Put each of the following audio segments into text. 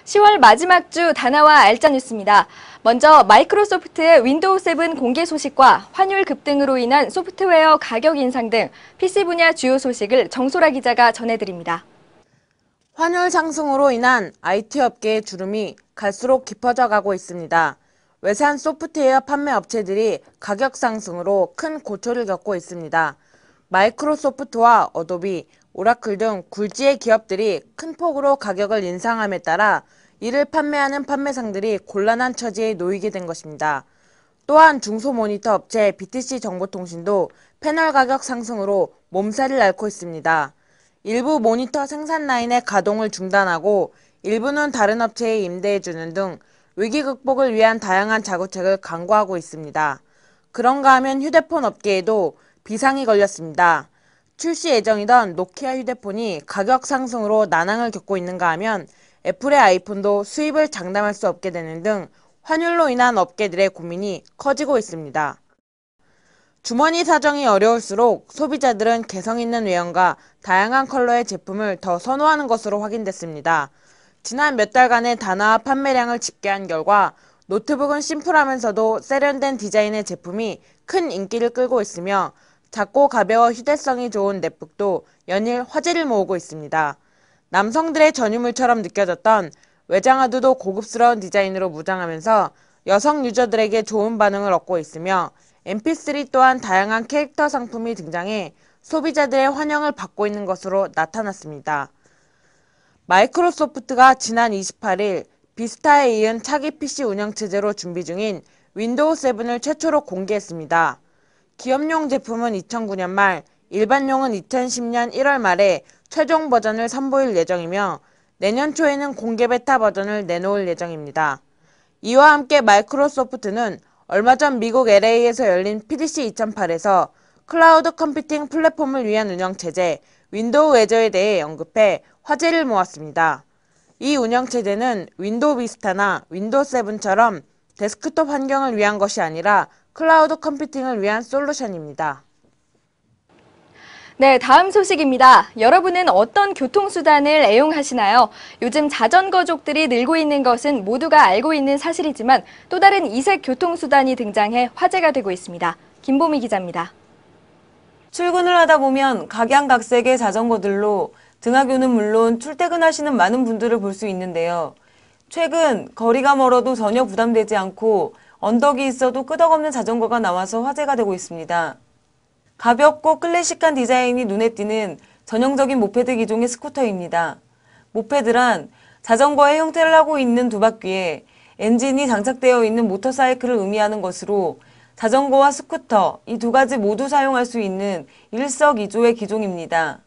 10월 마지막 주 다나와 알짜 뉴스입니다. 먼저 마이크로소프트의 윈도우 7 공개 소식과 환율 급등으로 인한 소프트웨어 가격 인상 등 PC 분야 주요 소식을 정소라 기자가 전해드립니다. 환율 상승으로 인한 IT 업계의 주름이 갈수록 깊어져 가고 있습니다. 외산 소프트웨어 판매 업체들이 가격 상승으로 큰 고초를 겪고 있습니다. 마이크로소프트와 어도비, 오라클 등 굴지의 기업들이 큰 폭으로 가격을 인상함에 따라 이를 판매하는 판매상들이 곤란한 처지에 놓이게 된 것입니다. 또한 중소모니터 업체 BTC 정보통신도 패널 가격 상승으로 몸살을 앓고 있습니다. 일부 모니터 생산 라인의 가동을 중단하고 일부는 다른 업체에 임대해주는 등 위기 극복을 위한 다양한 자구책을 강구하고 있습니다. 그런가 하면 휴대폰 업계에도 비상이 걸렸습니다. 출시 예정이던 노키아 휴대폰이 가격 상승으로 난항을 겪고 있는가 하면 애플의 아이폰도 수입을 장담할 수 없게 되는 등 환율로 인한 업계들의 고민이 커지고 있습니다. 주머니 사정이 어려울수록 소비자들은 개성 있는 외형과 다양한 컬러의 제품을 더 선호하는 것으로 확인됐습니다. 지난 몇 달간의 다나와 판매량을 집계한 결과 노트북은 심플하면서도 세련된 디자인의 제품이 큰 인기를 끌고 있으며 작고 가벼워 휴대성이 좋은 넷북도 연일 화제를 모으고 있습니다. 남성들의 전유물처럼 느껴졌던 외장하드도 고급스러운 디자인으로 무장하면서 여성 유저들에게 좋은 반응을 얻고 있으며 MP3 또한 다양한 캐릭터 상품이 등장해 소비자들의 환영을 받고 있는 것으로 나타났습니다. 마이크로소프트가 지난 28일 비스타에 이은 차기 PC 운영체제로 준비 중인 윈도우 7을 최초로 공개했습니다. 기업용 제품은 2009년 말, 일반용은 2010년 1월 말에 최종 버전을 선보일 예정이며 내년 초에는 공개 베타 버전을 내놓을 예정입니다. 이와 함께 마이크로소프트는 얼마 전 미국 LA에서 열린 PDC 2008에서 클라우드 컴퓨팅 플랫폼을 위한 운영체제 윈도우 웨저에 대해 언급해 화제를 모았습니다. 이 운영체제는 윈도우 비스타나 윈도우 7처럼 데스크톱 환경을 위한 것이 아니라 클라우드 컴퓨팅을 위한 솔루션입니다. 네, 다음 소식입니다. 여러분은 어떤 교통수단을 애용하시나요? 요즘 자전거족들이 늘고 있는 것은 모두가 알고 있는 사실이지만 또 다른 이색 교통수단이 등장해 화제가 되고 있습니다. 김보미 기자입니다. 출근을 하다 보면 각양각색의 자전거들로 등하교는 물론 출퇴근하시는 많은 분들을 볼 수 있는데요. 최근 거리가 멀어도 전혀 부담되지 않고 언덕이 있어도 끄덕없는 자전거가 나와서 화제가 되고 있습니다. 가볍고 클래식한 디자인이 눈에 띄는 전형적인 모페드 기종의 스쿠터입니다. 모페드란 자전거의 형태를 하고 있는 두 바퀴에 엔진이 장착되어 있는 모터사이클을 의미하는 것으로 자전거와 스쿠터 이 두 가지 모두 사용할 수 있는 일석이조의 기종입니다.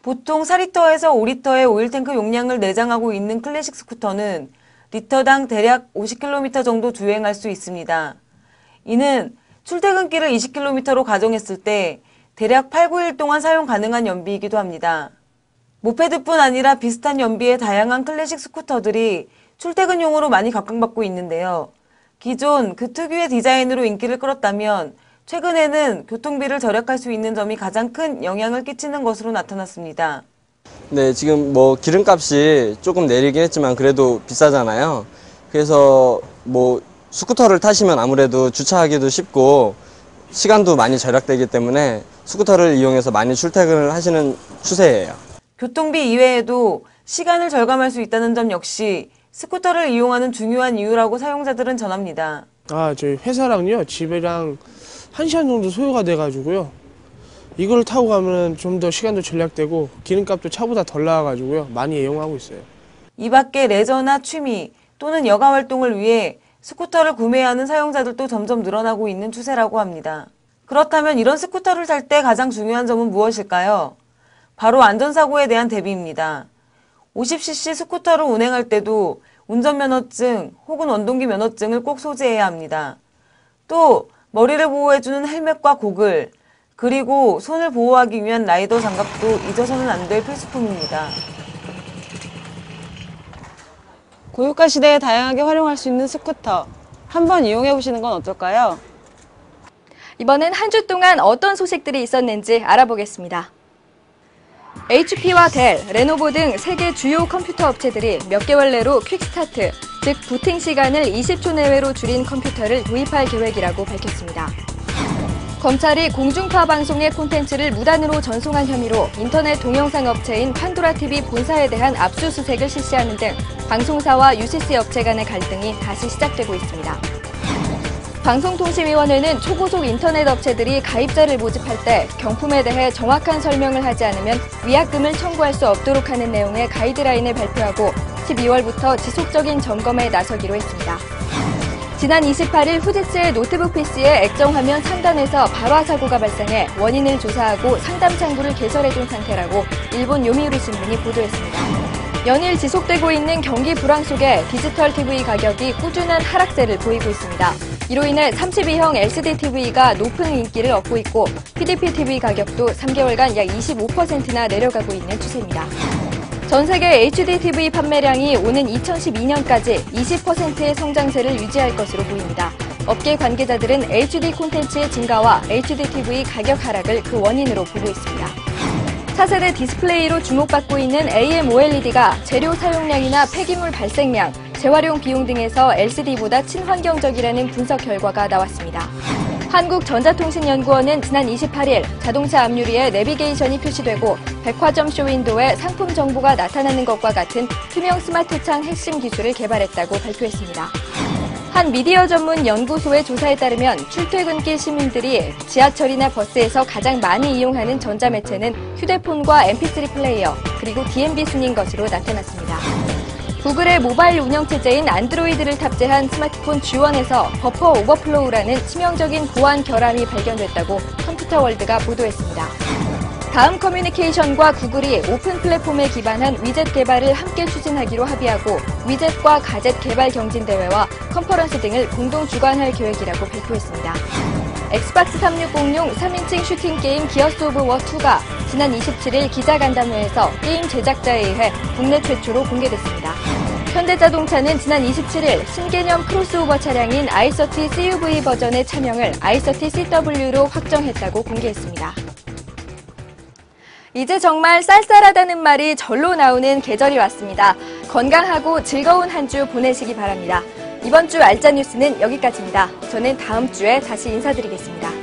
보통 4리터에서 5리터의 오일탱크 용량을 내장하고 있는 클래식 스쿠터는 리터당 대략 50km 정도 주행할 수 있습니다. 이는 출퇴근길을 20km로 가정했을 때 대략 8, 9일 동안 사용 가능한 연비이기도 합니다. 모페드뿐 아니라 비슷한 연비의 다양한 클래식 스쿠터들이 출퇴근용으로 많이 각광받고 있는데요. 기존 그 특유의 디자인으로 인기를 끌었다면 최근에는 교통비를 절약할 수 있는 점이 가장 큰 영향을 끼치는 것으로 나타났습니다. 네, 지금 기름값이 조금 내리긴 했지만 그래도 비싸잖아요. 그래서 스쿠터를 타시면 아무래도 주차하기도 쉽고 시간도 많이 절약되기 때문에 스쿠터를 이용해서 많이 출퇴근을 하시는 추세예요. 교통비 이외에도 시간을 절감할 수 있다는 점 역시 스쿠터를 이용하는 중요한 이유라고 사용자들은 전합니다. 저희 회사랑요, 집이랑 1시간 정도 소요가 돼가지고요. 이걸 타고 가면 좀 더 시간도 절약되고 기름값도 차보다 덜 나와가지고요. 많이 애용하고 있어요. 이 밖에 레저나 취미 또는 여가 활동을 위해 스쿠터를 구매하는 사용자들도 점점 늘어나고 있는 추세라고 합니다. 그렇다면 이런 스쿠터를 탈 때 가장 중요한 점은 무엇일까요? 바로 안전사고에 대한 대비입니다. 50cc 스쿠터를 운행할 때도 운전면허증 혹은 원동기 면허증을 꼭 소지해야 합니다. 또 머리를 보호해주는 헬멧과 고글, 그리고 손을 보호하기 위한 라이더 장갑도 잊어서는 안 될 필수품입니다. 고유가 시대에 다양하게 활용할 수 있는 스쿠터, 한번 이용해보시는 건 어떨까요? 이번엔 한 주 동안 어떤 소식들이 있었는지 알아보겠습니다. HP와 델, 레노버 등 세계 주요 컴퓨터 업체들이 몇 개월 내로 퀵스타트, 즉 부팅 시간을 20초 내외로 줄인 컴퓨터를 도입할 계획이라고 밝혔습니다. 검찰이 공중파 방송의 콘텐츠를 무단으로 전송한 혐의로 인터넷 동영상 업체인 판도라TV 본사에 대한 압수수색을 실시하는 등 방송사와 UCC 업체 간의 갈등이 다시 시작되고 있습니다. 방송통신위원회는 초고속 인터넷 업체들이 가입자를 모집할 때 경품에 대해 정확한 설명을 하지 않으면 위약금을 청구할 수 없도록 하는 내용의 가이드라인을 발표하고 12월부터 지속적인 점검에 나서기로 했습니다. 지난 28일 후지츠의 노트북 PC의 액정화면 상단에서 발화 사고가 발생해 원인을 조사하고 상담 창구를 개설해둔 상태라고 일본 요미우리 신문이 보도했습니다. 연일 지속되고 있는 경기 불황 속에 디지털 TV 가격이 꾸준한 하락세를 보이고 있습니다. 이로 인해 32형 LCD TV가 높은 인기를 얻고 있고 PDP TV 가격도 3개월간 약 25%나 내려가고 있는 추세입니다. 전 세계 HD TV 판매량이 오는 2012년까지 20%의 성장세를 유지할 것으로 보입니다. 업계 관계자들은 HD 콘텐츠의 증가와 HD TV 가격 하락을 그 원인으로 보고 있습니다. 차세대 디스플레이로 주목받고 있는 AMOLED가 재료 사용량이나 폐기물 발생량, 재활용 비용 등에서 LCD보다 친환경적이라는 분석 결과가 나왔습니다. 한국전자통신연구원은 지난 28일 자동차 앞유리에 내비게이션이 표시되고 백화점 쇼윈도에 상품 정보가 나타나는 것과 같은 투명 스마트 창 핵심 기술을 개발했다고 발표했습니다. 한 미디어 전문 연구소의 조사에 따르면 출퇴근길 시민들이 지하철이나 버스에서 가장 많이 이용하는 전자매체는 휴대폰과 MP3 플레이어, 그리고 DMB 순인 것으로 나타났습니다. 구글의 모바일 운영체제인 안드로이드를 탑재한 스마트폰 G1에서 버퍼 오버플로우라는 치명적인 보안 결함이 발견됐다고 컴퓨터월드가 보도했습니다. 다음 커뮤니케이션과 구글이 오픈 플랫폼에 기반한 위젯 개발을 함께 추진하기로 합의하고 위젯과 가젯 개발 경진대회와 컨퍼런스 등을 공동 주관할 계획이라고 발표했습니다. 엑스박스 360용 3인칭 슈팅 게임 기어스 오브 워 2가 지난 27일 기자간담회에서 게임 제작자에 의해 국내 최초로 공개됐습니다. 현대자동차는 지난 27일 신개념 크로스오버 차량인 i30 CUV 버전의 차명을 i30 CW로 확정했다고 공개했습니다. 이제 정말 쌀쌀하다는 말이 절로 나오는 계절이 왔습니다. 건강하고 즐거운 한 주 보내시기 바랍니다. 이번 주 알짜 뉴스는 여기까지입니다. 저는 다음 주에 다시 인사드리겠습니다.